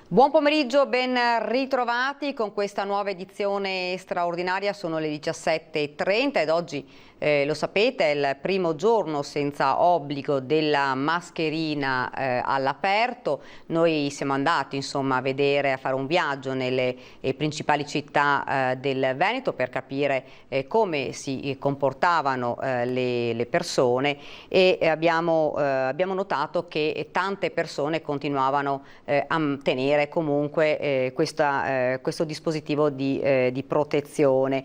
Buon pomeriggio, ben ritrovati con questa nuova edizione straordinaria. Sono le 17:30 ed oggi, lo sapete, è il primo giorno senza obbligo della mascherina all'aperto. Noi siamo andati insomma a fare un viaggio nelle principali città del Veneto per capire come si comportavano le persone e abbiamo notato che tante persone continuavano a tenere comunque questo dispositivo di protezione.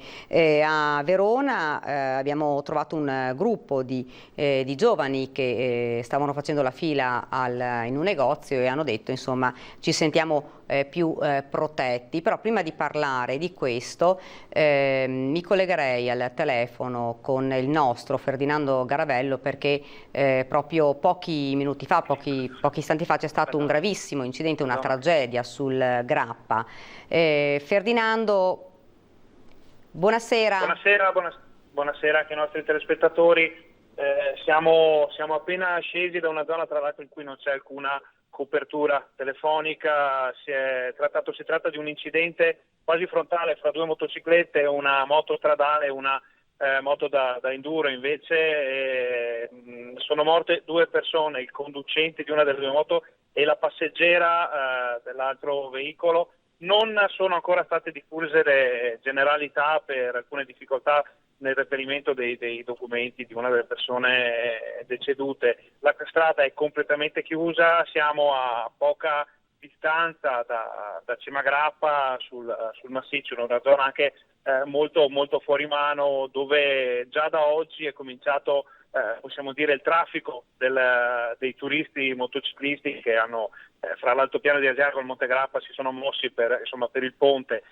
A Verona abbiamo trovato un gruppo di giovani che stavano facendo la fila in un negozio e hanno detto insomma ci sentiamo più protetti. Però prima di parlare di questo mi collegherei al telefono con il nostro Ferdinando Garavello perché proprio pochi minuti fa, pochi istanti fa c'è stato un gravissimo incidente, una tragedia sul Grappa. Ferdinando, buonasera. Buonasera anche ai nostri telespettatori. Siamo appena scesi da una zona, tra l'altro, in cui non c'è alcuna copertura telefonica. Si tratta di un incidente quasi frontale fra due motociclette, una moto stradale e una moto da enduro. Invece sono morte due persone, il conducente di una delle due moto e la passeggera dell'altro veicolo. Non sono ancora state diffuse le generalità per alcune difficoltà nel reperimento dei documenti di una delle persone decedute. La strada è completamente chiusa, siamo a poca distanza da Cimagrappa sul massiccio, in una zona anche molto, molto fuori mano, dove già da oggi è cominciato possiamo dire il traffico dei turisti motociclisti che hanno fra l'altopiano di Asiago e il Monte Grappa si sono mossi per il ponte.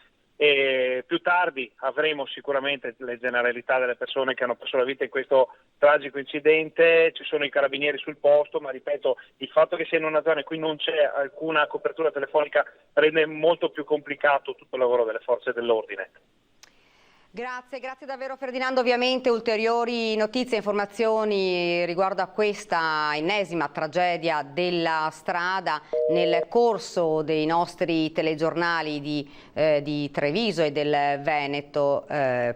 E più tardi avremo sicuramente le generalità delle persone che hanno perso la vita in questo tragico incidente. Ci sono i carabinieri sul posto, ma ripeto, il fatto che sia in una zona in cui non c'è alcuna copertura telefonica rende molto più complicato tutto il lavoro delle forze dell'ordine. Grazie davvero Ferdinando. Ovviamente ulteriori notizie e informazioni riguardo a questa ennesima tragedia della strada nel corso dei nostri telegiornali di Treviso e del Veneto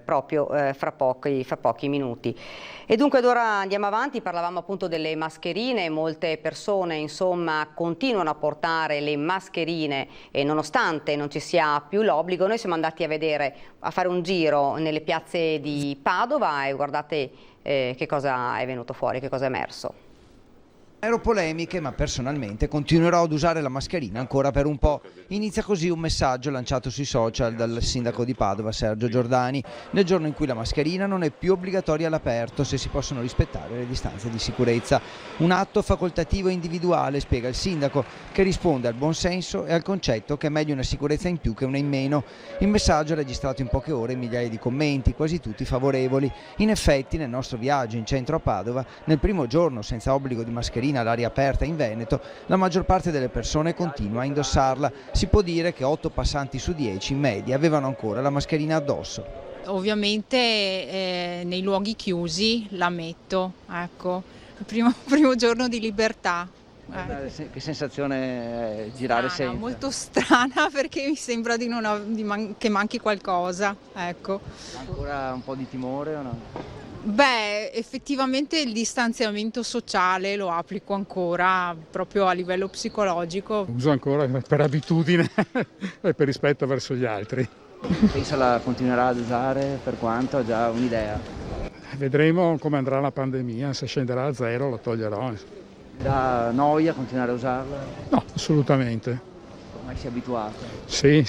proprio fra pochi minuti. E dunque ed ora andiamo avanti, parlavamo appunto delle mascherine, molte persone insomma continuano a portare le mascherine e nonostante non ci sia più l'obbligo. Noi siamo andati a fare un giro nelle piazze di Padova e guardate che cosa è venuto fuori, che cosa è emerso. Ero polemiche, ma personalmente continuerò ad usare la mascherina ancora per un po'. Inizia così un messaggio lanciato sui social dal sindaco di Padova, Sergio Giordani, nel giorno in cui la mascherina non è più obbligatoria all'aperto se si possono rispettare le distanze di sicurezza. Un atto facoltativo e individuale, spiega il sindaco, che risponde al buon senso e al concetto che è meglio una sicurezza in più che una in meno. Il messaggio ha registrato in poche ore migliaia di commenti, quasi tutti favorevoli. In effetti, nel nostro viaggio in centro a Padova, nel primo giorno senza obbligo di mascherina all'aria aperta in Veneto, la maggior parte delle persone continua a indossarla. Si può dire che 8 passanti su 10 in media avevano ancora la mascherina addosso. Ovviamente nei luoghi chiusi la metto, ecco, il primo giorno di libertà. Che sensazione è girare senza? Molto strana perché mi sembra che manchi qualcosa, ecco. Ancora un po' di timore o no? Beh, effettivamente il distanziamento sociale lo applico ancora proprio a livello psicologico. Uso ancora per abitudine e per rispetto verso gli altri. Pensa la continuerà ad usare per quanto? Ha già un'idea? Vedremo come andrà la pandemia, se scenderà a zero la toglierò. Da noia continuare a usarla? No, assolutamente. Ormai si è abituato? Sì.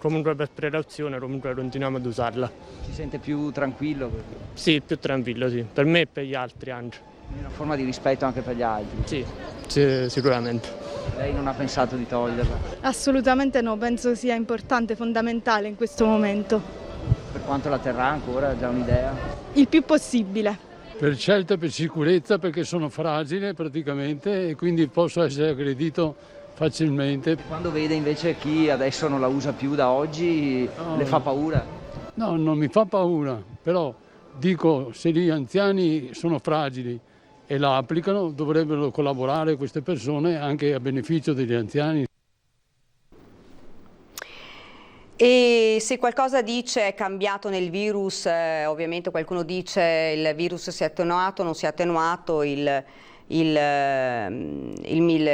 Comunque per precauzione comunque continuiamo ad usarla. Si sente più tranquillo? Sì, più tranquillo, sì, per me e per gli altri anche. Una forma di rispetto anche per gli altri? Sì, sicuramente. Lei non ha pensato di toglierla? Assolutamente no, penso sia importante, fondamentale in questo momento. Per quanto la terrà ancora? Ha già un'idea? Il più possibile. Per scelta e per sicurezza, perché sono fragile praticamente e quindi posso essere aggredito facilmente. Quando vede invece chi adesso non la usa più da oggi, le fa paura? No, non mi fa paura, però dico se gli anziani sono fragili e la applicano dovrebbero collaborare queste persone anche a beneficio degli anziani. E se qualcosa dice è cambiato nel virus, ovviamente qualcuno dice il virus si è attenuato, non si è attenuato, il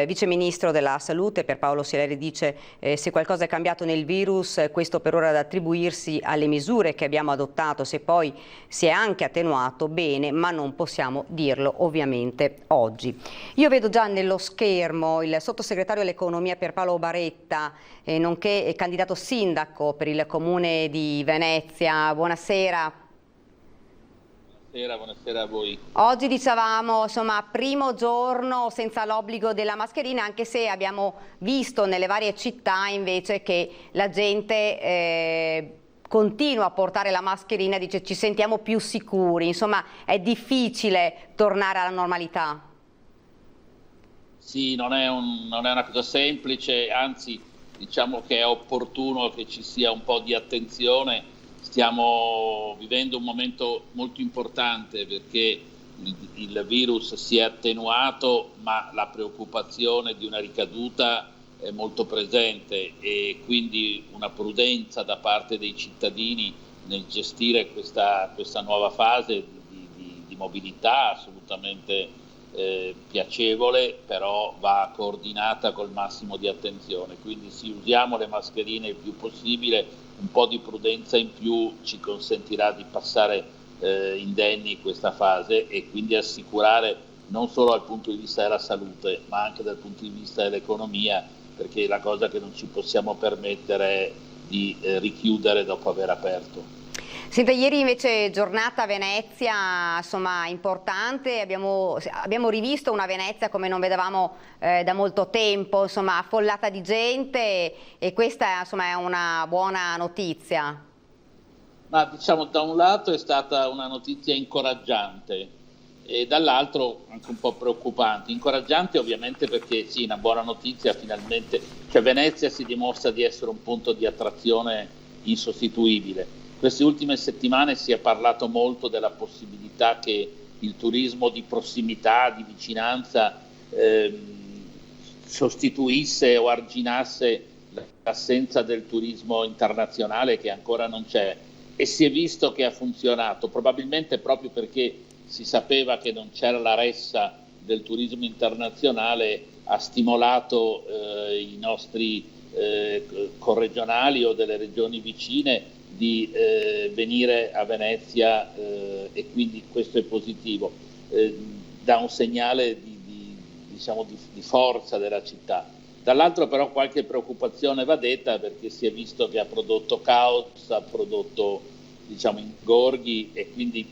vice ministro della salute Pierpaolo Sileri dice se qualcosa è cambiato nel virus, questo per ora da attribuirsi alle misure che abbiamo adottato, se poi si è anche attenuato bene, ma non possiamo dirlo ovviamente oggi. Io vedo già nello schermo il sottosegretario all'economia Pierpaolo Baretta, nonché candidato sindaco per il comune di Venezia. Buonasera. Buonasera a voi. Oggi dicevamo, insomma, primo giorno senza l'obbligo della mascherina, anche se abbiamo visto nelle varie città invece che la gente continua a portare la mascherina, dice ci sentiamo più sicuri, insomma è difficile tornare alla normalità. Sì, non è una cosa semplice, anzi diciamo che è opportuno che ci sia un po' di attenzione. Stiamo vivendo un momento molto importante perché il virus si è attenuato, ma la preoccupazione di una ricaduta è molto presente e quindi una prudenza da parte dei cittadini nel gestire questa nuova fase di mobilità assolutamente piacevole, però va coordinata col massimo di attenzione. Quindi usiamo le mascherine il più possibile. Un po' di prudenza in più ci consentirà di passare indenni questa fase e quindi assicurare non solo dal punto di vista della salute ma anche dal punto di vista dell'economia, perché la cosa che non ci possiamo permettere è di richiudere dopo aver aperto. Senta, ieri invece giornata a Venezia, insomma, importante, abbiamo rivisto una Venezia come non vedevamo da molto tempo, insomma, affollata di gente e questa insomma è una buona notizia. Ma diciamo da un lato è stata una notizia incoraggiante e dall'altro anche un po' preoccupante. Incoraggiante ovviamente perché sì, una buona notizia finalmente, cioè Venezia si dimostra di essere un punto di attrazione insostituibile. Queste ultime settimane si è parlato molto della possibilità che il turismo di prossimità, di vicinanza, sostituisse o arginasse l'assenza del turismo internazionale che ancora non c'è, e si è visto che ha funzionato, probabilmente proprio perché si sapeva che non c'era la ressa del turismo internazionale, ha stimolato i nostri corregionali o delle regioni vicine di venire a Venezia e quindi questo è positivo, dà un segnale di forza della città. Dall'altro però qualche preoccupazione va detta perché si è visto che ha prodotto caos, ha prodotto ingorghi e quindi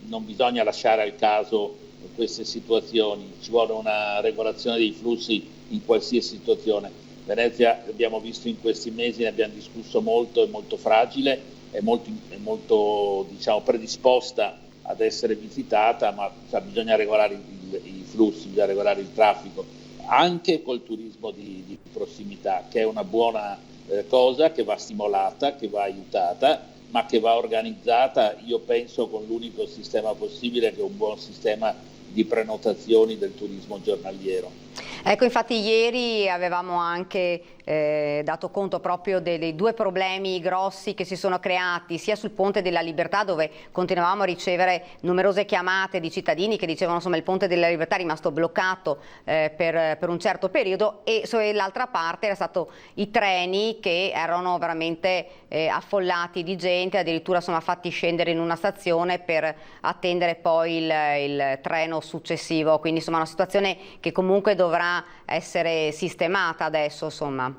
non bisogna lasciare al caso queste situazioni, ci vuole una regolazione dei flussi in qualsiasi situazione. Venezia, abbiamo visto in questi mesi, ne abbiamo discusso molto, è molto fragile, è molto predisposta ad essere visitata, ma bisogna regolare i flussi, bisogna regolare il traffico, anche col turismo di prossimità, che è una buona cosa, che va stimolata, che va aiutata, ma che va organizzata, io penso, con l'unico sistema possibile, che è un buon sistema di prenotazioni del turismo giornaliero. Ecco, infatti ieri avevamo anche dato conto proprio dei due problemi grossi che si sono creati sia sul Ponte della Libertà, dove continuavamo a ricevere numerose chiamate di cittadini che dicevano insomma il Ponte della Libertà è rimasto bloccato per un certo periodo, e l'altra parte era stato i treni che erano veramente affollati di gente, addirittura insomma fatti scendere in una stazione per attendere poi il treno successivo, quindi insomma una situazione che comunque dovrà essere sistemata adesso, insomma.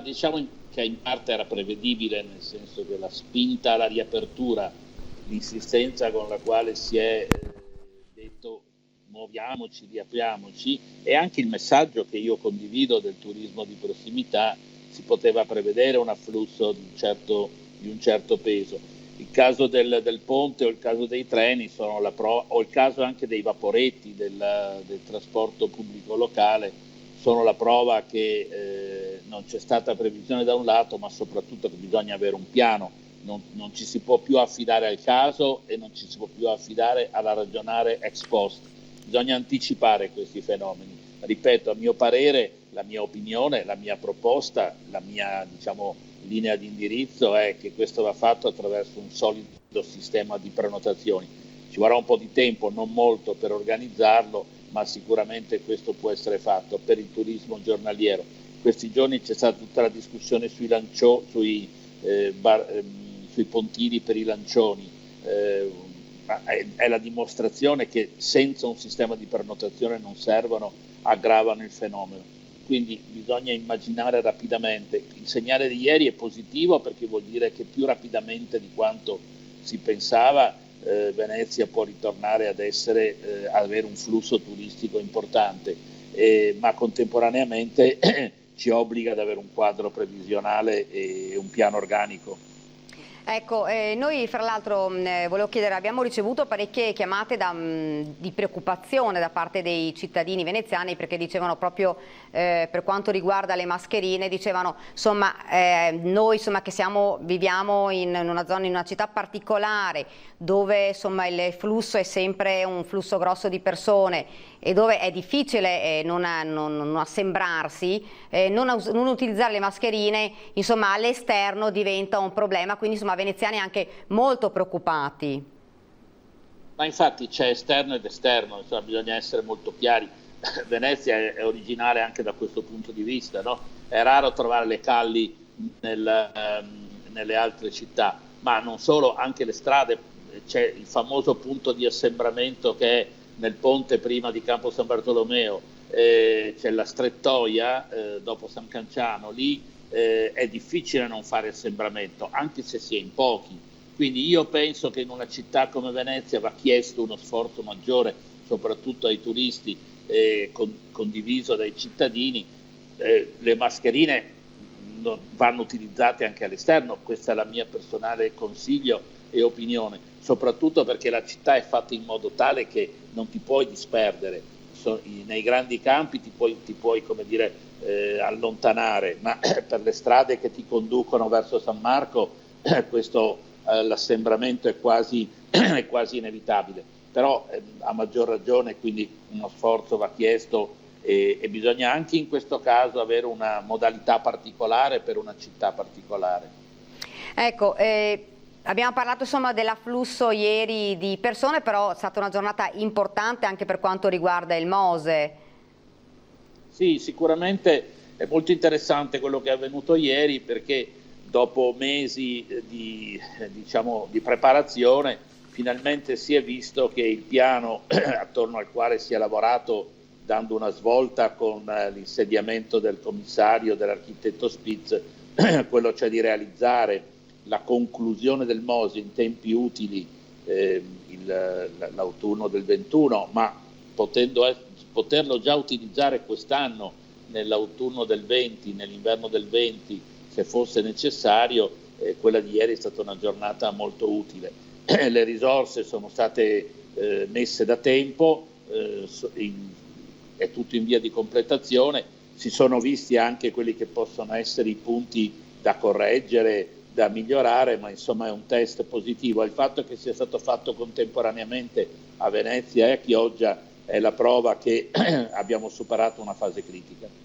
Diciamo che in parte era prevedibile, nel senso che la spinta alla riapertura, l'insistenza con la quale si è detto muoviamoci, riapriamoci, e anche il messaggio che io condivido del turismo di prossimità, si poteva prevedere un afflusso di un certo peso. Il caso del ponte o il caso dei treni sono la prova, o il caso anche dei vaporetti del trasporto pubblico locale, sono la prova che non c'è stata previsione da un lato, ma soprattutto che bisogna avere un piano, non ci si può più affidare al caso e non ci si può più affidare alla ragionare ex post, bisogna anticipare questi fenomeni. Ripeto, a mio parere la mia opinione, la mia proposta, la mia linea di indirizzo è che questo va fatto attraverso un solido sistema di prenotazioni. Ci vorrà un po' di tempo, non molto, per organizzarlo, ma sicuramente questo può essere fatto per il turismo giornaliero. Questi giorni c'è stata tutta la discussione sui pontili per i lancioni. È la dimostrazione che senza un sistema di prenotazione non servono, aggravano il fenomeno. Quindi bisogna immaginare rapidamente. Il segnale di ieri è positivo perché vuol dire che più rapidamente di quanto si pensava Venezia può ritornare ad avere un flusso turistico importante, ma contemporaneamente ci obbliga ad avere un quadro previsionale e un piano organico. Ecco, noi fra l'altro volevo chiedere, abbiamo ricevuto parecchie chiamate di preoccupazione da parte dei cittadini veneziani, perché dicevano proprio per quanto riguarda le mascherine, dicevano noi che viviamo in una zona, in una città particolare dove il flusso è sempre un flusso grosso di persone e dove è difficile non assembrarsi, non utilizzare le mascherine all'esterno diventa un problema, quindi veneziani anche molto preoccupati. Ma infatti c'è esterno ed esterno, bisogna essere molto chiari. Venezia è originale anche da questo punto di vista, no? È raro trovare le calli nelle altre città, ma non solo, anche le strade. C'è il famoso punto di assembramento che è nel ponte prima di Campo San Bartolomeo, c'è la strettoia dopo San Canciano, lì è difficile non fare assembramento, anche se si è in pochi. Quindi io penso che in una città come Venezia va chiesto uno sforzo maggiore, soprattutto ai turisti, condiviso dai cittadini. Le mascherine vanno utilizzate anche all'esterno, questa è la mia personale consiglio e opinione, soprattutto perché la città è fatta in modo tale che non ti puoi disperdere. Nei grandi campi ti puoi allontanare, ma per le strade che ti conducono verso San Marco l'assembramento è quasi inevitabile. Però a maggior ragione, quindi uno sforzo va chiesto e bisogna anche in questo caso avere una modalità particolare per una città particolare. Ecco, abbiamo parlato dell'afflusso ieri di persone, però è stata una giornata importante anche per quanto riguarda il Mose. Sì, sicuramente è molto interessante quello che è avvenuto ieri, perché dopo mesi di preparazione finalmente si è visto che il piano attorno al quale si è lavorato, dando una svolta con l'insediamento del commissario, dell'architetto Spitz, quello cioè di realizzare la conclusione del Mose in tempi utili l'autunno del 21, ma poterlo già utilizzare quest'anno nell'autunno del 20, nell'inverno del 20, se fosse necessario, quella di ieri è stata una giornata molto utile. Le risorse sono state messe da tempo, è tutto in via di completazione, si sono visti anche quelli che possono essere i punti da correggere, da migliorare, ma insomma è un test positivo. Il fatto che sia stato fatto contemporaneamente a Venezia e a Chioggia è la prova che abbiamo superato una fase critica.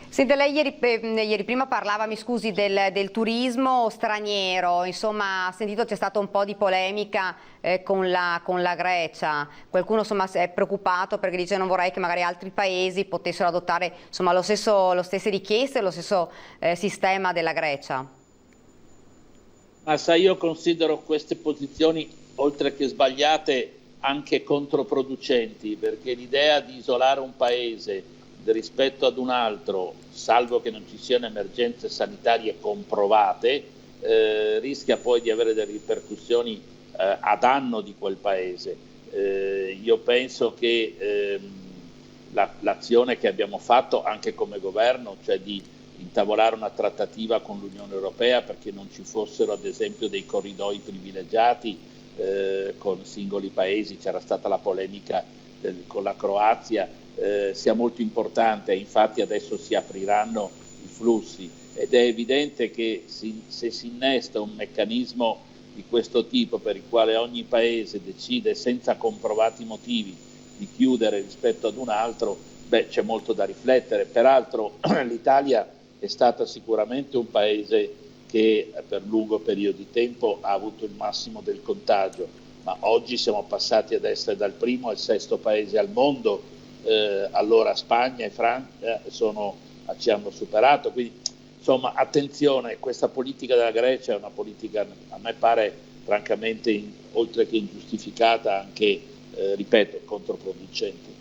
Senta, lei ieri prima parlava, mi scusi, del turismo straniero, ha sentito c'è stata un po' di polemica con la Grecia, qualcuno è preoccupato perché dice non vorrei che magari altri paesi potessero adottare lo stesse richieste, lo stesso sistema della Grecia. Ma io considero queste posizioni, oltre che sbagliate, anche controproducenti, perché l'idea di isolare un paese rispetto ad un altro, salvo che non ci siano emergenze sanitarie comprovate, rischia poi di avere delle ripercussioni a danno di quel paese. Io penso che l'azione che abbiamo fatto anche come governo, cioè di intavolare una trattativa con l'Unione Europea perché non ci fossero ad esempio dei corridoi privilegiati con singoli paesi, c'era stata la polemica con la Croazia, sia molto importante, e infatti adesso si apriranno i flussi ed è evidente che se si innesta un meccanismo di questo tipo per il quale ogni paese decide senza comprovati motivi di chiudere rispetto ad un altro, c'è molto da riflettere. Peraltro l'Italia è stata sicuramente un paese che per lungo periodo di tempo ha avuto il massimo del contagio, ma oggi siamo passati ad essere dal primo al sesto paese al mondo, allora Spagna e Francia ci hanno superato, quindi insomma attenzione, questa politica della Grecia è una politica, a me pare francamente oltre che ingiustificata anche, ripeto, controproducente.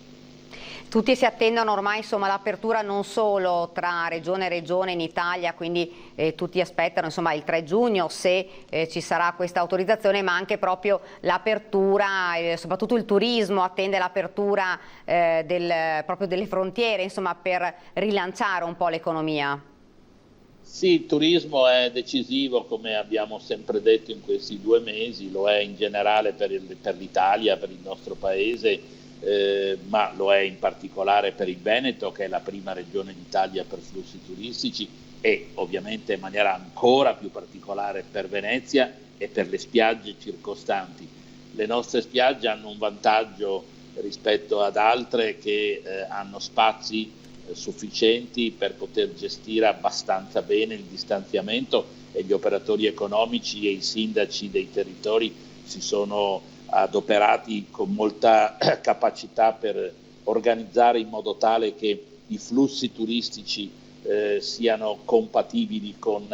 Tutti si attendono ormai insomma l'apertura non solo tra regione e regione in Italia, quindi tutti aspettano insomma il 3 giugno se ci sarà questa autorizzazione, ma anche proprio l'apertura, soprattutto il turismo attende l'apertura proprio delle frontiere, insomma, per rilanciare un po' l'economia. Sì, il turismo è decisivo, come abbiamo sempre detto in questi 2 mesi, lo è in generale per l'Italia, per il nostro paese, ma lo è in particolare per il Veneto, che è la prima regione d'Italia per flussi turistici, e ovviamente in maniera ancora più particolare per Venezia e per le spiagge circostanti. Le nostre spiagge hanno un vantaggio rispetto ad altre che hanno spazi sufficienti per poter gestire abbastanza bene il distanziamento, e gli operatori economici e i sindaci dei territori si sono adoperati con molta capacità per organizzare in modo tale che i flussi turistici siano compatibili con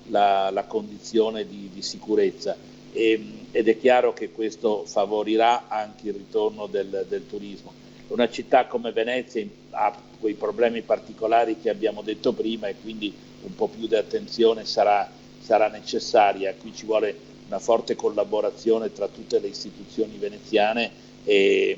la condizione di sicurezza, ed è chiaro che questo favorirà anche il ritorno del turismo. Una città come Venezia ha quei problemi particolari che abbiamo detto prima, e quindi un po' più di attenzione sarà necessaria. Qui ci vuole una forte collaborazione tra tutte le istituzioni veneziane e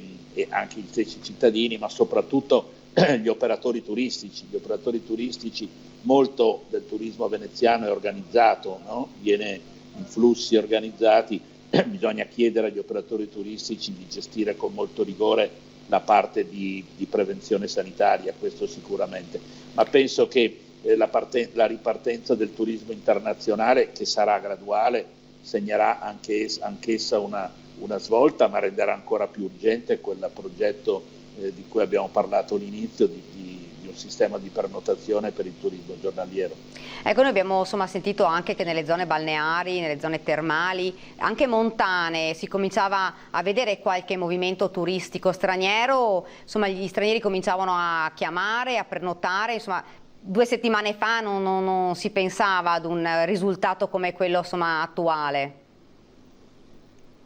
anche gli stessi cittadini, ma soprattutto gli operatori turistici. Gli operatori turistici, molto del turismo veneziano è organizzato, no? Viene in flussi organizzati, bisogna chiedere agli operatori turistici di gestire con molto rigore la parte di prevenzione sanitaria, questo sicuramente, ma penso che la ripartenza del turismo internazionale, che sarà graduale, segnerà anch'essa una svolta, ma renderà ancora più urgente quel progetto di cui abbiamo parlato all'inizio, di un sistema di prenotazione per il turismo giornaliero. Ecco, noi abbiamo insomma sentito anche che nelle zone balneari, nelle zone termali, anche montane, si cominciava a vedere qualche movimento turistico straniero, insomma gli stranieri cominciavano a chiamare, a prenotare, insomma 2 settimane fa non si pensava ad un risultato come quello insomma attuale.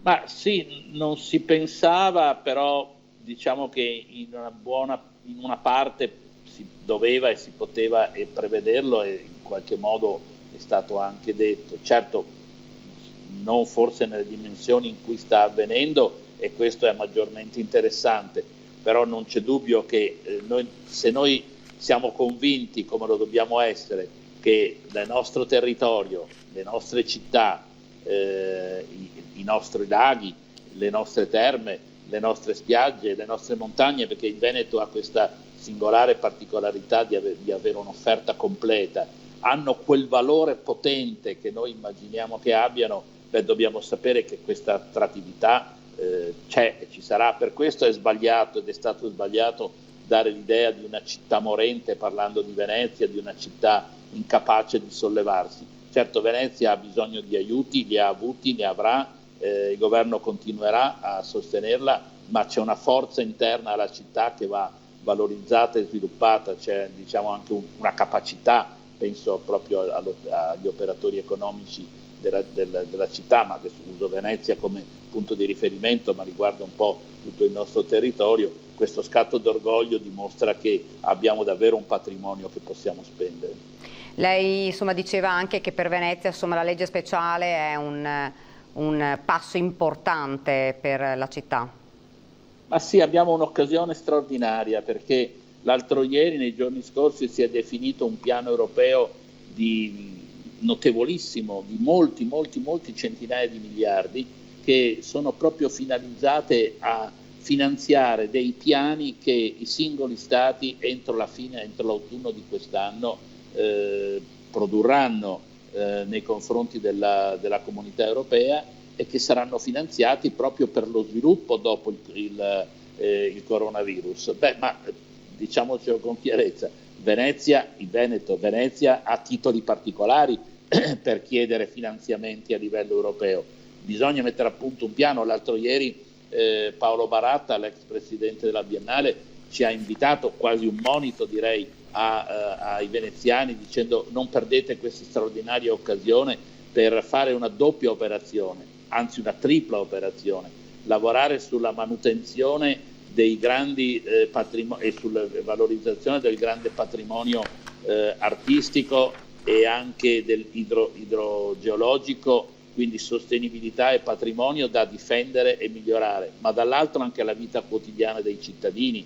Ma sì, non si pensava, però diciamo che in una parte si doveva e si poteva prevederlo, e in qualche modo è stato anche detto. Certo, non forse nelle dimensioni in cui sta avvenendo, e questo è maggiormente interessante, però non c'è dubbio che se noi siamo convinti, come lo dobbiamo essere, che nel nostro territorio, le nostre città, i nostri laghi, le nostre terme, le nostre spiagge, le nostre montagne, perché il Veneto ha questa singolare particolarità di avere un'offerta completa, hanno quel valore potente che noi immaginiamo che abbiano, dobbiamo sapere che questa attrattività c'è e ci sarà. Per questo è sbagliato, ed è stato sbagliato, dare l'idea di una città morente, parlando di Venezia, di una città incapace di sollevarsi. Certo, Venezia ha bisogno di aiuti, li ha avuti, ne avrà, il governo continuerà a sostenerla, ma c'è una forza interna alla città che va valorizzata e sviluppata, c'è diciamo anche una capacità, penso proprio agli operatori economici della città, ma adesso uso Venezia come punto di riferimento, ma riguarda un po' tutto il nostro territorio. Questo scatto d'orgoglio dimostra che abbiamo davvero un patrimonio che possiamo spendere. Lei insomma diceva anche che per Venezia insomma la legge speciale è un passo importante per la città. Ma sì, abbiamo un'occasione straordinaria, perché l'altro ieri, nei giorni scorsi, si è definito un piano europeo notevolissimo, di molti centinaia di miliardi, che sono proprio finalizzate a finanziare dei piani che i singoli stati entro l'autunno di quest'anno produrranno nei confronti della comunità europea, e che saranno finanziati proprio per lo sviluppo dopo il coronavirus. Ma diciamocelo con chiarezza, il Veneto, Venezia ha titoli particolari per chiedere finanziamenti a livello europeo. Bisogna mettere a punto un piano. L'altro ieri Paolo Baratta, l'ex presidente della Biennale, ci ha invitato, quasi un monito direi, ai veneziani, dicendo: non perdete questa straordinaria occasione per fare una doppia operazione, anzi una tripla operazione, lavorare sulla manutenzione dei grandi patrimoni e sulla valorizzazione del grande patrimonio artistico e anche del idrogeologico, quindi sostenibilità e patrimonio da difendere e migliorare, ma dall'altro anche la vita quotidiana dei cittadini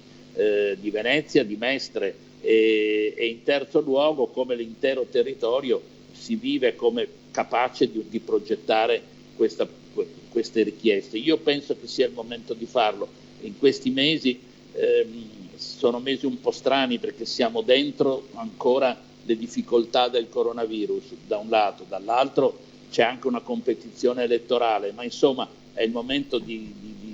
di Venezia, di Mestre, e in terzo luogo come l'intero territorio si vive come capace di progettare queste richieste. Io penso che sia il momento di farlo. In questi mesi sono mesi un po' strani perché siamo dentro ancora le difficoltà del coronavirus da un lato, dall'altro c'è anche una competizione elettorale, ma insomma è il momento di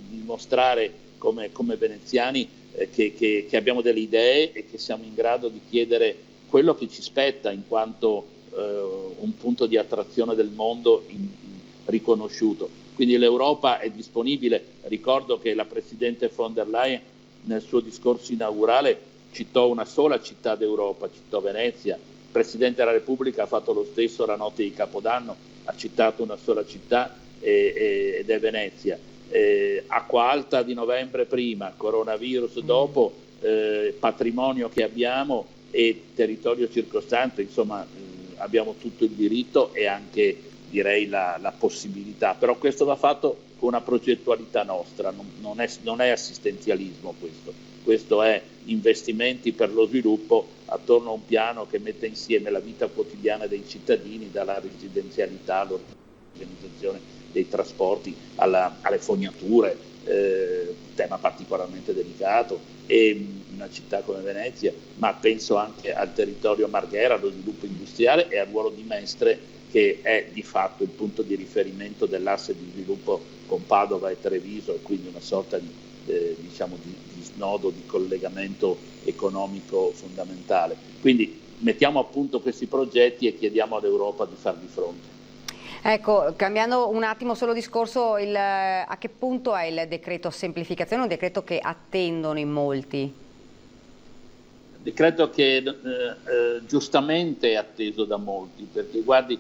dimostrare come veneziani che abbiamo delle idee e che siamo in grado di chiedere quello che ci spetta in quanto un punto di attrazione del mondo riconosciuto. Quindi l'Europa è disponibile. Ricordo che la Presidente von der Leyen nel suo discorso inaugurale citò una sola città d'Europa, citò Venezia. Il Presidente della Repubblica ha fatto lo stesso la notte di Capodanno, ha citato una sola città ed è Venezia. Acqua Alta di novembre prima, coronavirus dopo, patrimonio che abbiamo e territorio circostante, insomma abbiamo tutto il diritto e anche direi la possibilità, però questo va fatto con una progettualità nostra, non è assistenzialismo questo è investimenti per lo sviluppo attorno a un piano che mette insieme la vita quotidiana dei cittadini, dalla residenzialità all'organizzazione dei trasporti alle fognature, tema particolarmente delicato, e una città come Venezia, ma penso anche al territorio Marghera, allo sviluppo industriale e al ruolo di Mestre, che è di fatto il punto di riferimento dell'asse di sviluppo con Padova e Treviso, e quindi una sorta di snodo, di collegamento economico fondamentale. Quindi mettiamo a punto questi progetti e chiediamo all'Europa di farvi fronte. Ecco, cambiando un attimo solo discorso, a che punto è il decreto semplificazione, un decreto che attendono in molti? Decreto che giustamente è atteso da molti, perché guardi,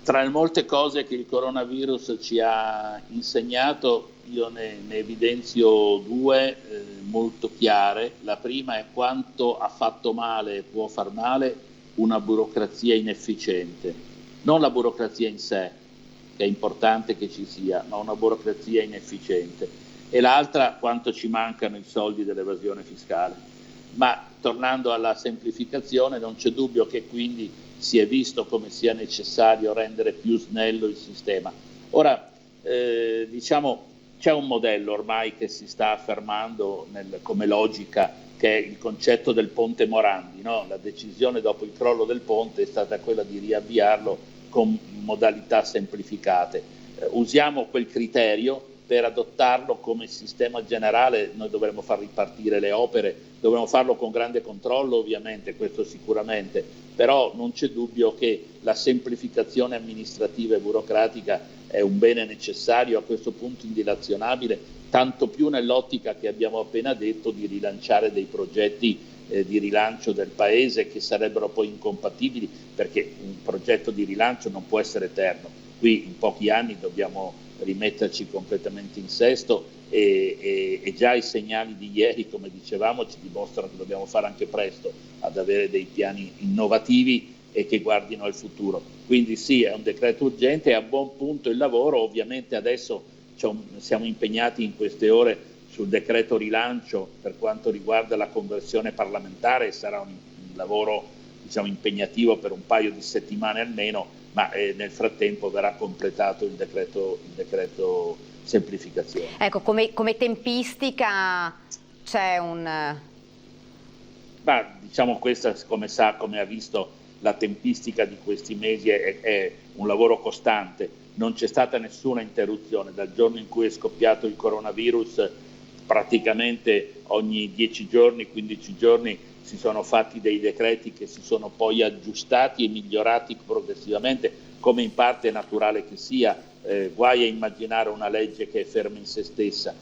tra le molte cose che il coronavirus ci ha insegnato, io ne evidenzio due molto chiare. La prima è quanto ha fatto male e può far male una burocrazia inefficiente, non la burocrazia in sé, che è importante che ci sia, ma una burocrazia inefficiente. E l'altra, quanto ci mancano i soldi dell'evasione fiscale. Ma tornando alla semplificazione, non c'è dubbio che quindi si è visto come sia necessario rendere più snello il sistema. Ora, c'è un modello ormai che si sta affermando come logica, che è il concetto del ponte Morandi, no? La decisione dopo il crollo del ponte è stata quella di riavviarlo con modalità semplificate. Usiamo quel criterio per adottarlo come sistema generale. Noi dovremo far ripartire le opere, dovremo farlo con grande controllo ovviamente, questo sicuramente, però non c'è dubbio che la semplificazione amministrativa e burocratica è un bene necessario, a questo punto indilazionabile, tanto più nell'ottica che abbiamo appena detto di rilanciare dei progetti di rilancio del Paese che sarebbero poi incompatibili, perché un progetto di rilancio non può essere eterno. Qui in pochi anni dobbiamo rimetterci completamente in sesto e già i segnali di ieri, come dicevamo, ci dimostrano che dobbiamo fare anche presto ad avere dei piani innovativi e che guardino al futuro. Quindi sì, è un decreto urgente, è a buon punto il lavoro. Ovviamente adesso siamo impegnati in queste ore sul decreto rilancio per quanto riguarda la conversione parlamentare, sarà un lavoro impegnativo per un paio di settimane almeno, ma nel frattempo verrà completato il decreto semplificazione. Ecco, come tempistica c'è un... questa, come ha visto, la tempistica di questi mesi è un lavoro costante. Non c'è stata nessuna interruzione dal giorno in cui è scoppiato il coronavirus. praticamente ogni 10 giorni, 15 giorni si sono fatti dei decreti che si sono poi aggiustati e migliorati progressivamente, come in parte è naturale che sia. Guai a immaginare una legge che è ferma in se stessa.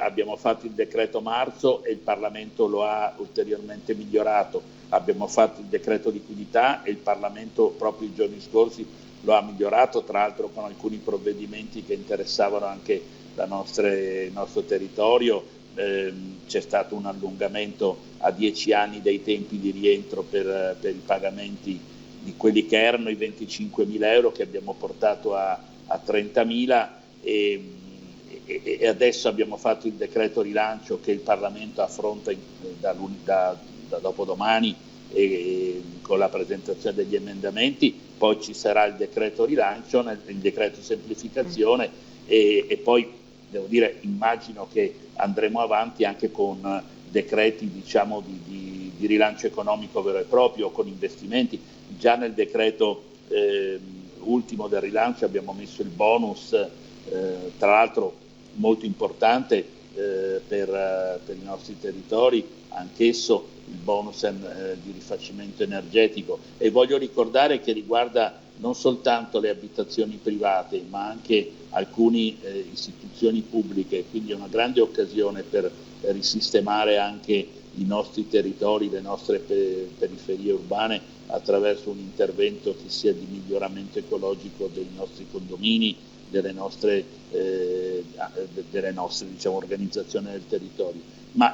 Abbiamo fatto il decreto marzo e il Parlamento lo ha ulteriormente migliorato. Abbiamo fatto il decreto liquidità e il Parlamento proprio i giorni scorsi lo ha migliorato, tra l'altro con alcuni provvedimenti che interessavano anche il nostro territorio. C'è stato un allungamento a 10 anni dei tempi di rientro per i pagamenti di quelli che erano i 25.000 euro, che abbiamo portato a 30.000, e adesso abbiamo fatto il decreto rilancio che il Parlamento affronta da dopodomani con la presentazione degli emendamenti. Poi ci sarà il decreto rilancio, il decreto semplificazione e poi devo dire, immagino che andremo avanti anche con decreti, diciamo, di rilancio economico vero e proprio, con investimenti. Già nel decreto ultimo del rilancio abbiamo messo il bonus, tra l'altro molto importante per i nostri territori, anch'esso il bonus di rifacimento energetico, e voglio ricordare che riguarda non soltanto le abitazioni private ma anche alcune istituzioni pubbliche, quindi è una grande occasione per risistemare anche i nostri territori, le nostre periferie urbane attraverso un intervento che sia di miglioramento ecologico dei nostri condomini, delle nostre diciamo, organizzazioni del territorio.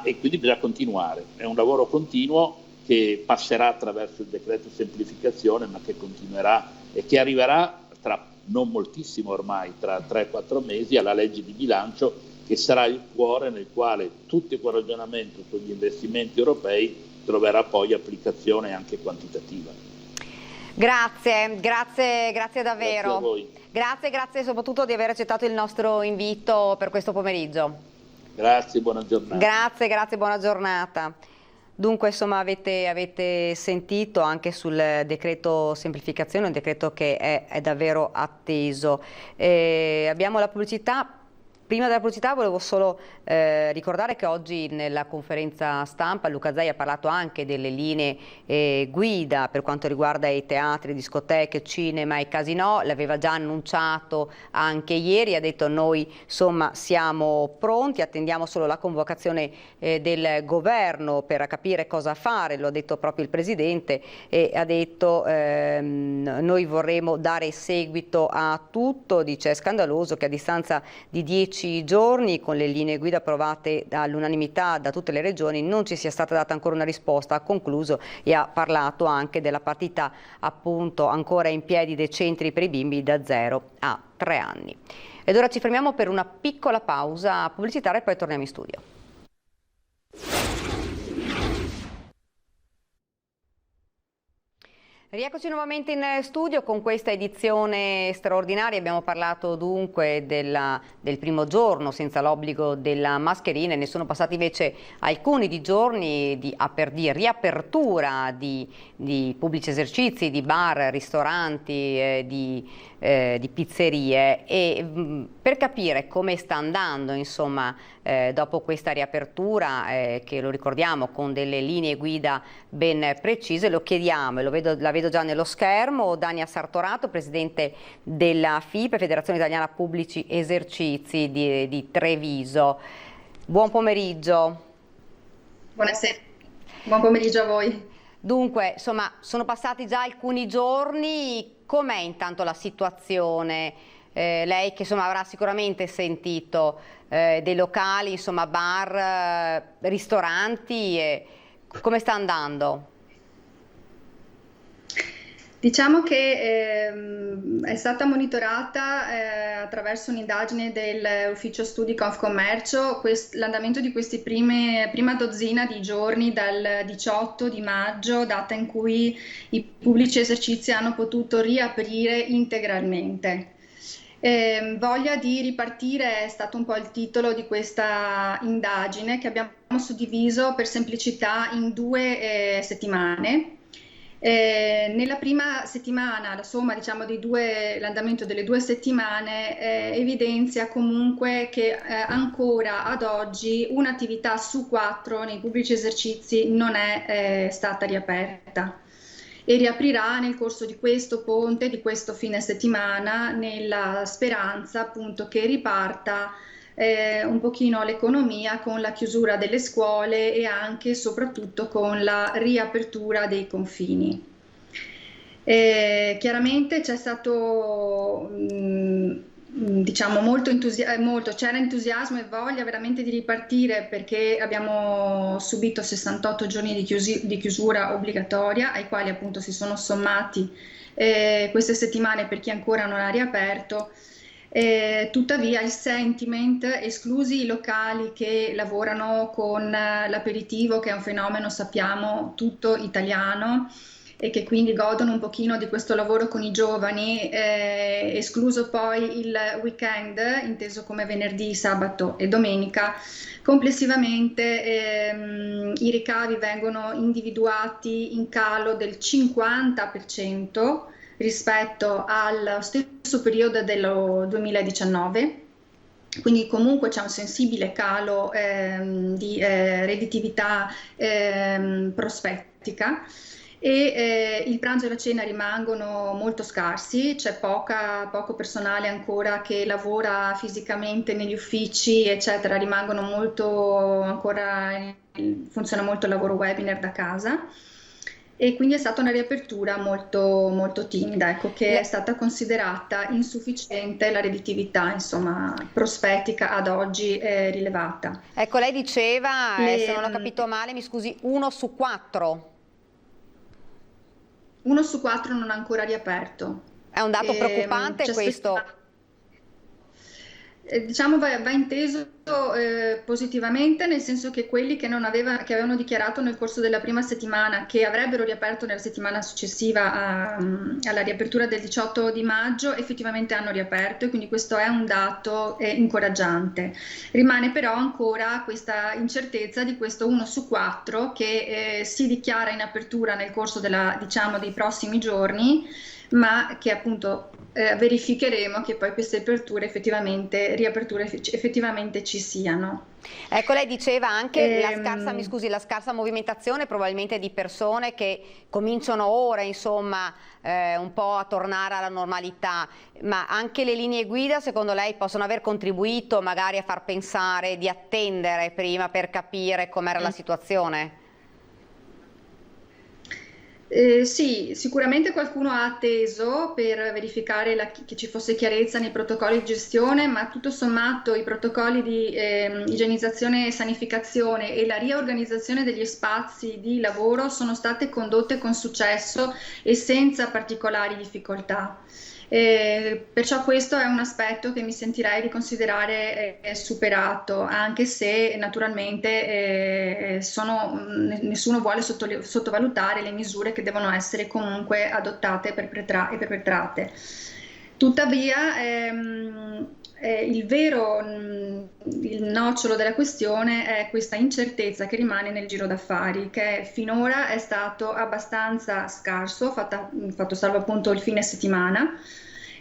E quindi bisogna continuare, è un lavoro continuo che passerà attraverso il decreto semplificazione, ma che continuerà e che arriverà tra non moltissimo ormai, tra 3-4 mesi, alla legge di bilancio, che sarà il cuore nel quale tutto quel ragionamento sugli investimenti europei troverà poi applicazione anche quantitativa. Grazie davvero. Grazie a voi. Grazie soprattutto di aver accettato il nostro invito per questo pomeriggio. Grazie, buona giornata. Grazie, buona giornata. Dunque, insomma, avete sentito anche sul decreto semplificazione, un decreto che è davvero atteso. Abbiamo la pubblicità. Prima della pubblicità volevo solo ricordare che oggi nella conferenza stampa Luca Zaia ha parlato anche delle linee guida per quanto riguarda i teatri, discoteche, cinema e casinò. L'aveva già annunciato anche ieri, ha detto noi insomma siamo pronti, attendiamo solo la convocazione del governo per capire cosa fare, lo ha detto proprio il Presidente, e ha detto noi vorremmo dare seguito a tutto. Dice: è scandaloso che a distanza di 10 giorni, con le linee guida approvate all'unanimità da tutte le regioni, non ci sia stata data ancora una risposta. Ha concluso e ha parlato anche della partita appunto ancora in piedi dei centri per i bimbi da 0 a 3 anni. Ed ora ci fermiamo per una piccola pausa pubblicitaria e poi torniamo in studio. Rieccoci nuovamente in studio con questa edizione straordinaria. Abbiamo parlato dunque del primo giorno senza l'obbligo della mascherina, e ne sono passati invece alcuni di giorni di riapertura di pubblici esercizi, di bar, ristoranti, di pizzerie, e per capire come sta andando insomma dopo questa riapertura che, lo ricordiamo, con delle linee guida ben precise, lo chiediamo e la vedo già nello schermo Dania Sartorato, presidente della FIPE, Federazione Italiana Pubblici Esercizi di Treviso. Buon pomeriggio. Buonasera, buon pomeriggio a voi. Dunque, insomma, sono passati già alcuni giorni. Com'è intanto la situazione? Lei che insomma avrà sicuramente sentito dei locali, insomma bar, ristoranti, come sta andando? Diciamo che è stata monitorata attraverso un'indagine dell'ufficio studi Confcommercio l'andamento di questi prima dozzina di giorni dal 18 di maggio, data in cui i pubblici esercizi hanno potuto riaprire integralmente. Voglia di ripartire è stato un po' il titolo di questa indagine, che abbiamo suddiviso per semplicità in 2 settimane. Nella prima settimana, la somma diciamo l'andamento delle 2 settimane evidenzia comunque che ancora ad oggi un'attività su 4 nei pubblici esercizi non è stata riaperta e riaprirà nel corso di questo ponte, di questo fine settimana, nella speranza appunto che riparta un pochino l'economia con la chiusura delle scuole e anche e soprattutto con la riapertura dei confini. Chiaramente c'è stato diciamo c'era entusiasmo e voglia veramente di ripartire, perché abbiamo subito 68 giorni di chiusura obbligatoria, ai quali appunto si sono sommati queste settimane per chi ancora non ha riaperto. Tuttavia il sentiment, esclusi i locali che lavorano con l'aperitivo, che è un fenomeno, sappiamo, tutto italiano e che quindi godono un pochino di questo lavoro con i giovani, escluso poi il weekend, inteso come venerdì, sabato e domenica, complessivamente i ricavi vengono individuati in calo del 50% rispetto al stesso periodo del 2019, quindi comunque c'è un sensibile calo di redditività prospettica, e il pranzo e la cena rimangono molto scarsi, c'è poco personale ancora che lavora fisicamente negli uffici, eccetera, funziona molto il lavoro webinar da casa. E quindi è stata una riapertura molto, molto timida, ecco, che è stata considerata insufficiente, la redditività, insomma, prospettica ad oggi rilevata. Ecco, lei diceva, se non ho capito male, mi scusi, 1 su 4. 1 su 4 non ha ancora riaperto. È un dato preoccupante questo? Diciamo va inteso positivamente, nel senso che quelli che avevano dichiarato nel corso della prima settimana che avrebbero riaperto nella settimana successiva alla riapertura del 18 di maggio effettivamente hanno riaperto, e quindi questo è un dato incoraggiante. Rimane però ancora questa incertezza di questo 1 su 4 che si dichiara in apertura nel corso dei prossimi giorni, ma che appunto verificheremo che poi queste riaperture effettivamente ci siano. Ecco, lei diceva anche la scarsa movimentazione probabilmente di persone che cominciano ora, insomma, un po' a tornare alla normalità, ma anche le linee guida secondo lei possono aver contribuito magari a far pensare di attendere prima per capire com'era la situazione? Sì, sicuramente qualcuno ha atteso per verificare che ci fosse chiarezza nei protocolli di gestione, ma tutto sommato i protocolli di igienizzazione e sanificazione e la riorganizzazione degli spazi di lavoro sono state condotte con successo e senza particolari difficoltà. Perciò questo è un aspetto che mi sentirei di considerare superato, anche se naturalmente nessuno vuole sottovalutare le misure che devono essere comunque adottate e perpetrate. Tuttavia il nocciolo della questione è questa incertezza che rimane nel giro d'affari, che finora è stato abbastanza scarso, fatto salvo appunto il fine settimana.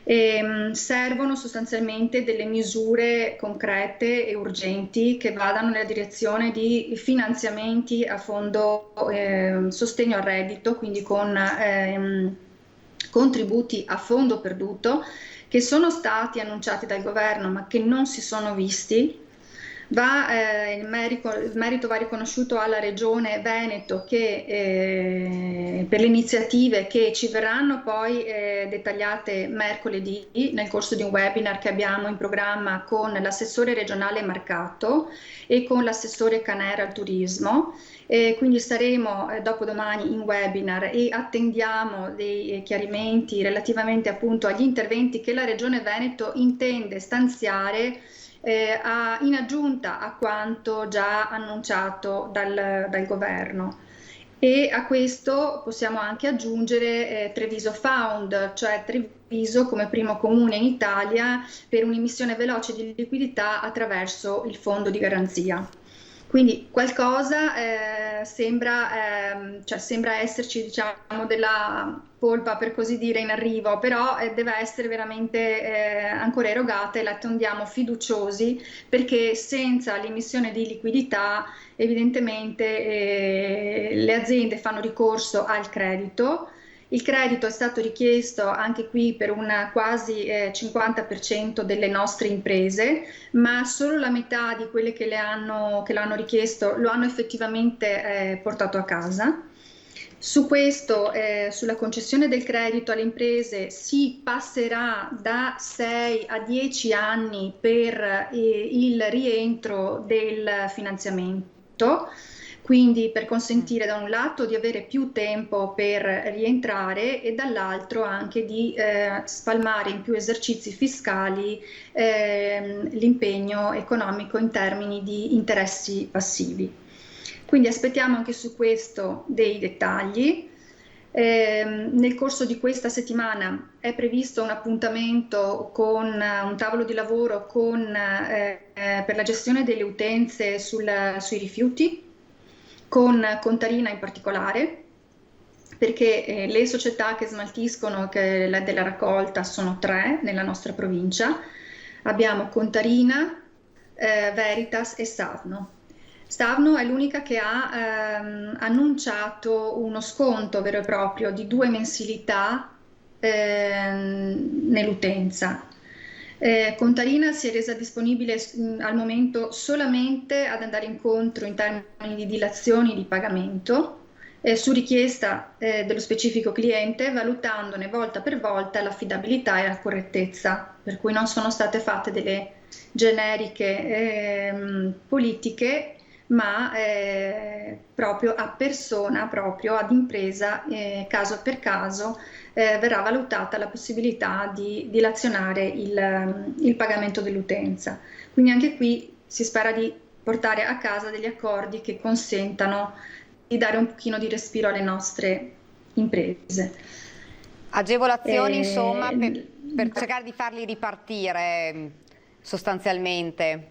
Servono sostanzialmente delle misure concrete e urgenti che vadano nella direzione di finanziamenti a fondo sostegno al reddito, quindi con contributi a fondo perduto, che sono stati annunciati dal governo ma che non si sono visti. Il merito va riconosciuto alla Regione Veneto che per le iniziative che ci verranno poi dettagliate mercoledì nel corso di un webinar che abbiamo in programma con l'assessore regionale Marcato e con l'assessore Canera al turismo. Quindi saremo dopodomani in webinar e attendiamo dei chiarimenti relativamente appunto agli interventi che la Regione Veneto intende stanziare in aggiunta a quanto già annunciato dal governo. E a questo possiamo anche aggiungere Treviso Found, cioè Treviso come primo comune in Italia per un'emissione veloce di liquidità attraverso il fondo di garanzia. Quindi qualcosa sembra esserci, diciamo, della polpa, per così dire, in arrivo, però deve essere veramente ancora erogata e la attendiamo fiduciosi, perché senza l'emissione di liquidità evidentemente le aziende fanno ricorso al credito. Il credito è stato richiesto anche qui per un quasi 50% delle nostre imprese, ma solo la metà di quelle che l'hanno richiesto lo hanno effettivamente portato a casa. Su questo, sulla concessione del credito alle imprese, si passerà da 6 a 10 anni per il rientro del finanziamento. Quindi per consentire da un lato di avere più tempo per rientrare e dall'altro anche di spalmare in più esercizi fiscali l'impegno economico in termini di interessi passivi. Quindi aspettiamo anche su questo dei dettagli. Nel corso di questa settimana è previsto un appuntamento con un tavolo di lavoro per la gestione delle utenze sui rifiuti, con Contarina in particolare, perché le società che smaltiscono della raccolta sono 3 nella nostra provincia. Abbiamo Contarina, Veritas e Savno. Savno è l'unica che ha annunciato uno sconto vero e proprio di 2 mensilità nell'utenza. Contarina si è resa disponibile al momento solamente ad andare incontro in termini di dilazioni di pagamento su richiesta dello specifico cliente, valutandone volta per volta l'affidabilità e la correttezza, per cui non sono state fatte delle generiche politiche, ma proprio a persona, proprio ad impresa, caso per caso, verrà valutata la possibilità di dilazionare il pagamento dell'utenza. Quindi anche qui si spera di portare a casa degli accordi che consentano di dare un pochino di respiro alle nostre imprese. Agevolazioni, insomma, per cercare di farli ripartire sostanzialmente.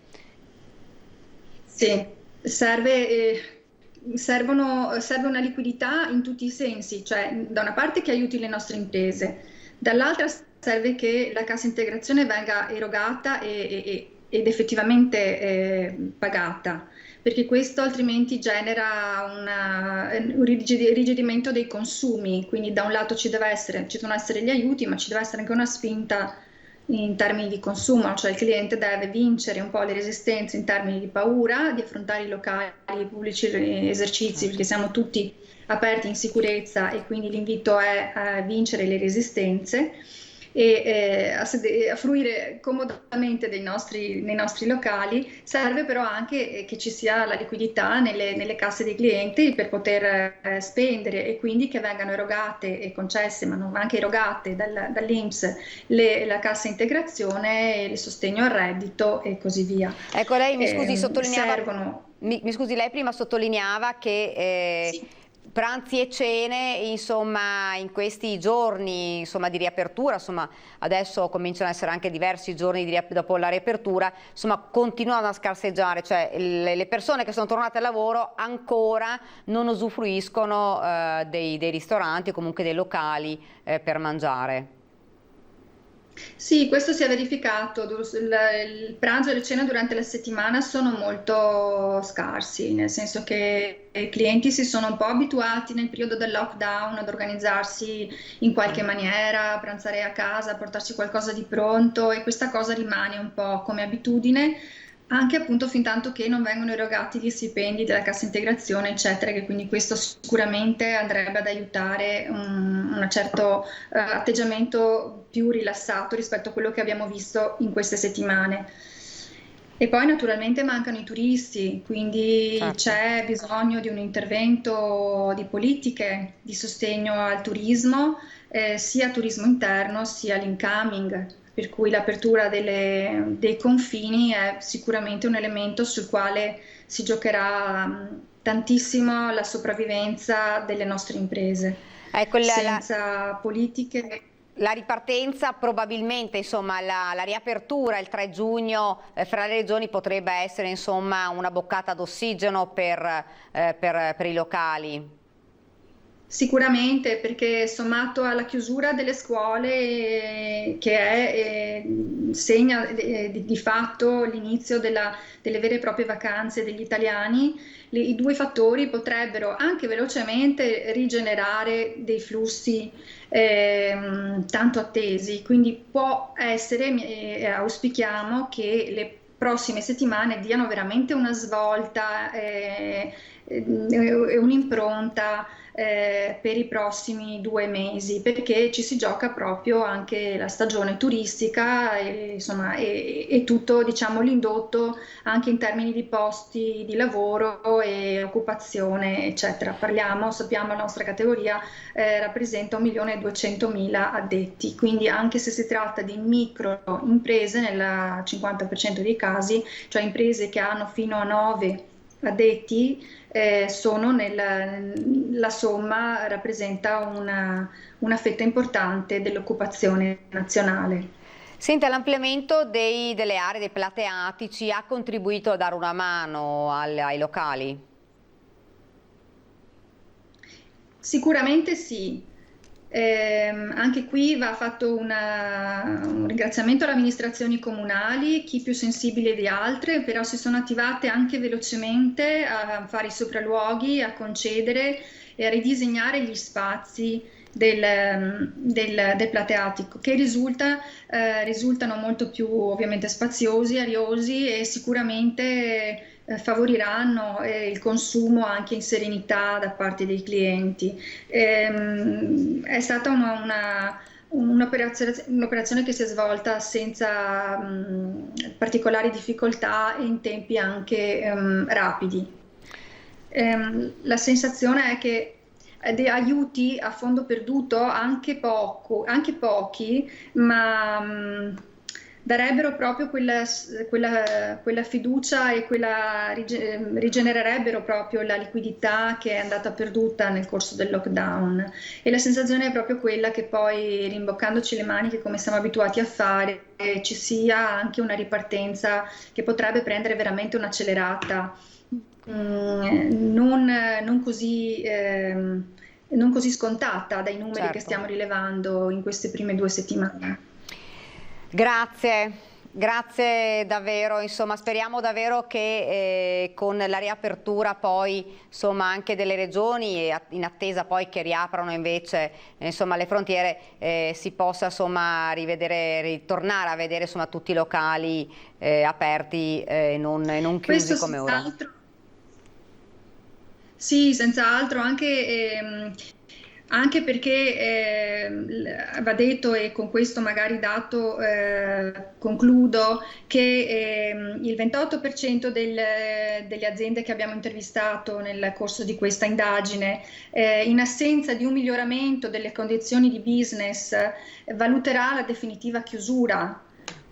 Sì, serve una liquidità in tutti i sensi, cioè da una parte che aiuti le nostre imprese, dall'altra serve che la cassa integrazione venga erogata ed effettivamente pagata, perché questo altrimenti genera un irrigidimento dei consumi. Quindi da un lato ci devono essere gli aiuti, ma ci deve essere anche una spinta in termini di consumo, cioè il cliente deve vincere un po' le resistenze in termini di paura di affrontare i locali, i pubblici esercizi, perché siamo tutti aperti in sicurezza, e quindi l'invito è a vincere le resistenze e a fruire comodamente nei nostri locali. Serve però anche che ci sia la liquidità nelle casse dei clienti per poter spendere, e quindi che vengano erogate e concesse, ma non anche erogate dall'INPS la cassa integrazione, il sostegno al reddito e così via. Ecco, lei mi scusi, sottolineava. Mi scusi, lei prima sottolineava che Sì. Pranzi e cene, insomma, in questi giorni, insomma, di riapertura, insomma, adesso cominciano ad essere anche diversi giorni dopo la riapertura, insomma, continuano a scarseggiare, cioè le persone che sono tornate al lavoro ancora non usufruiscono dei ristoranti o comunque dei locali per mangiare. Sì, questo si è verificato. Il pranzo e le cene durante la settimana sono molto scarsi, nel senso che i clienti si sono un po' abituati nel periodo del lockdown ad organizzarsi in qualche maniera, a pranzare a casa, a portarsi qualcosa di pronto, e questa cosa rimane un po' come abitudine, anche appunto fin tanto che non vengono erogati gli stipendi della cassa integrazione, eccetera, che quindi questo sicuramente andrebbe ad aiutare un certo atteggiamento più rilassato rispetto a quello che abbiamo visto in queste settimane. E poi naturalmente mancano i turisti, quindi certo, c'è bisogno di un intervento di politiche di sostegno al turismo, sia turismo interno sia l'incoming, per cui l'apertura dei confini è sicuramente un elemento sul quale si giocherà tantissimo la sopravvivenza delle nostre imprese. Ecco, senza politiche La ripartenza probabilmente, insomma, la riapertura il 3 giugno fra le regioni potrebbe essere, insomma, una boccata d'ossigeno per i locali. Sicuramente, perché sommato alla chiusura delle scuole segna di fatto l'inizio delle vere e proprie vacanze degli italiani, i due fattori potrebbero anche velocemente rigenerare dei flussi tanto attesi, quindi può essere, auspichiamo che le prossime settimane diano veramente una svolta e un'impronta per i prossimi 2 mesi, perché ci si gioca proprio anche la stagione turistica e tutto, diciamo, l'indotto anche in termini di posti di lavoro e occupazione, eccetera. Sappiamo la nostra categoria rappresenta 1.200.000 addetti, quindi anche se si tratta di micro imprese nel 50% dei casi, cioè imprese che hanno fino a 9 addetti, la somma rappresenta una fetta importante dell'occupazione nazionale. Senta, l'ampliamento delle aree dei plateatici ha contribuito a dare una mano ai locali? Sicuramente sì. Anche qui va fatto un ringraziamento alle amministrazioni comunali, chi più sensibile di altre, però si sono attivate anche velocemente a fare i sopralluoghi, a concedere e a ridisegnare gli spazi del plateatico, che risultano molto più ovviamente spaziosi, ariosi e sicuramente favoriranno il consumo anche in serenità da parte dei clienti. È stata un'operazione che si è svolta senza particolari difficoltà e in tempi anche rapidi. La sensazione è che aiuti a fondo perduto anche pochi, ma darebbero proprio quella fiducia e rigenererebbero proprio la liquidità che è andata perduta nel corso del lockdown. E la sensazione è proprio quella che poi, rimboccandoci le maniche come siamo abituati a fare, ci sia anche una ripartenza che potrebbe prendere veramente un'accelerata, non così scontata dai numeri certo. che stiamo rilevando in queste prime 2 settimane. Grazie davvero, insomma speriamo davvero che con la riapertura poi insomma anche delle regioni e in attesa poi che riaprano invece insomma le frontiere si possa insomma ritornare a vedere insomma tutti i locali aperti e non chiusi questo come ora. Sì, senz'altro, anche perché va detto, e con questo magari dato concludo, che il 28% delle aziende che abbiamo intervistato nel corso di questa indagine, in assenza di un miglioramento delle condizioni di business, valuterà la definitiva chiusura.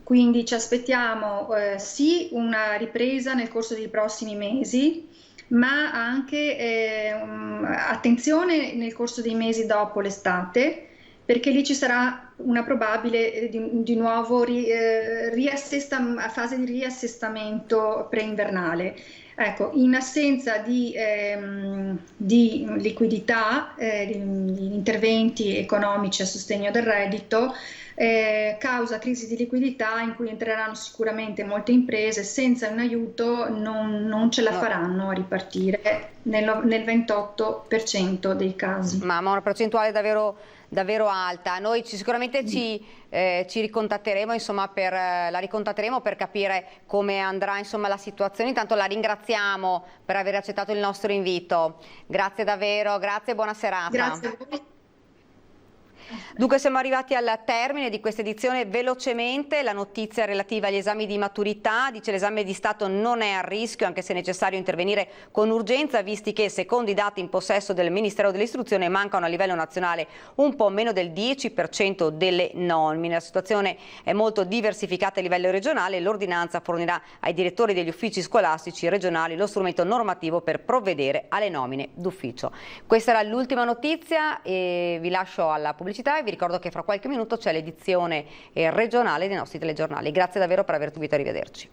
Quindi ci aspettiamo sì una ripresa nel corso dei prossimi mesi, ma anche attenzione nel corso dei mesi dopo l'estate, perché lì ci sarà una probabile di nuovo fase di riassestamento preinvernale. Ecco, in assenza di liquidità, di interventi economici a sostegno del reddito, causa crisi di liquidità in cui entreranno sicuramente molte imprese, senza un aiuto non ce la faranno a ripartire nel 28% dei casi. Ma una percentuale davvero alta. Noi sicuramente ci ricontatteremo, insomma, la ricontatteremo per capire come andrà insomma la situazione. Intanto la ringraziamo per aver accettato il nostro invito. Grazie davvero, grazie e buona serata. Grazie a voi. Dunque siamo arrivati al termine di questa edizione. Velocemente la notizia relativa agli esami di maturità: dice l'esame di Stato non è a rischio, anche se è necessario intervenire con urgenza, visti che secondo i dati in possesso del Ministero dell'Istruzione mancano a livello nazionale un po' meno del 10% delle nomine. La situazione è molto diversificata a livello regionale e l'ordinanza fornirà ai direttori degli uffici scolastici regionali lo strumento normativo per provvedere alle nomine d'ufficio. Questa era l'ultima notizia e vi lascio alla pubblicità e vi Vi ricordo che fra qualche minuto c'è l'edizione regionale dei nostri telegiornali. Grazie davvero per aver seguito, arrivederci.